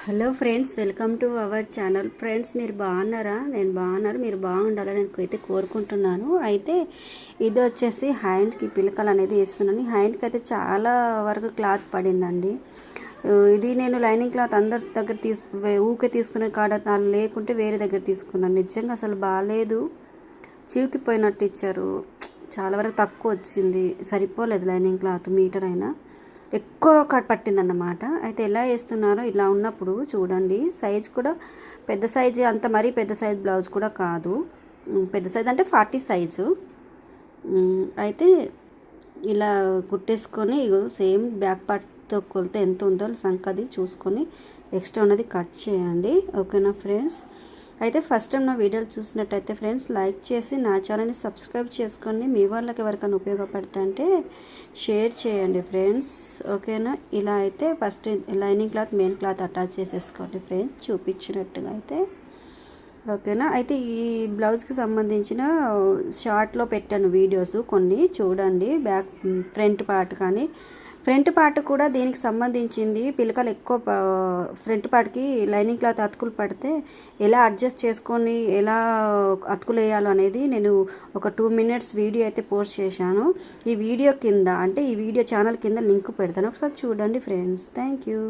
Hello friends, welcome to our channel. Friends, మీరు బాగున్నారా? నేను బాగున్నారు, మీరు బాగుండాలని అయితే కోరుకుంటున్నాను. అయితే ఇది వచ్చేసి హ్యాండ్కి పిలకలు అనేది వేస్తున్నాను. హ్యాండ్కి అయితే చాలా వరకు క్లాత్ పడిందండి. ఇది నేను లైనింగ్ క్లాత్ అందరి దగ్గర ఊకే తీసుకునే కాడ లేకుంటే వేరే దగ్గర తీసుకున్నాను. నిజంగా అసలు బాగాలేదు, చీకిపోయినట్టు ఇచ్చారు. చాలా వరకు తక్కువ వచ్చింది, సరిపోలేదు లైనింగ్ క్లాత్ మీటర్ అయినా. ఎక్కువ పట్టిందన్నమాట. అయితే ఎలా వేస్తున్నారో ఇలా ఉన్నప్పుడు చూడండి. సైజ్ కూడా పెద్ద సైజు, అంత మరీ పెద్ద సైజ్ బ్లౌజ్ కూడా కాదు. పెద్ద సైజ్ అంటే 40 సైజు. అయితే ఇలా కుట్టేసుకొని సేమ్ బ్యాక్ పార్ట్తో కొలితే ఎంత ఉందో సంకది చూసుకొని ఎక్స్ట్రా ఉన్నది కట్ చేయండి. ఓకేనా ఫ్రెండ్స్? అయితే ఫస్ట్ టైం నా వీడియోలు చూసినట్టయితే ఫ్రెండ్స్ లైక్ చేసి నా ఛానల్ని సబ్స్క్రైబ్ చేసుకొని మీ వాళ్ళకి ఎవరికైనా ఉపయోగపడుతుంటే అంటే షేర్ చేయండి ఫ్రెండ్స్. ఓకేనా? ఇలా అయితే first lining cloth main cloth attach చేసేసుకోండి ఫ్రెండ్స్, చూపించినట్టుగా అయితే. ఓకేనా? అయితే ఈ బ్లౌజ్కి సంబంధించిన షార్ట్లో పెట్టాను వీడియోస్ కొన్ని, చూడండి. ఫ్రంట్ పార్ట్ కానీ ఫ్రంట్ పార్ట్ కూడా దీనికి సంబంధించింది. పిలకలు ఎక్కువ ఫ్రంట్ పార్ట్కి లైనింగ్ క్లాత్ అతుకులు పడితే ఎలా అడ్జస్ట్ చేసుకొని ఎలా అతుకులు వేయాలో అనేది నేను ఒక 2 minutes వీడియో అయితే పోస్ట్ చేశాను. ఈ వీడియో కింద, అంటే ఈ వీడియో ఛానల్ కింద లింక్ పెడతాను, ఒకసారి చూడండి ఫ్రెండ్స్. Thank you.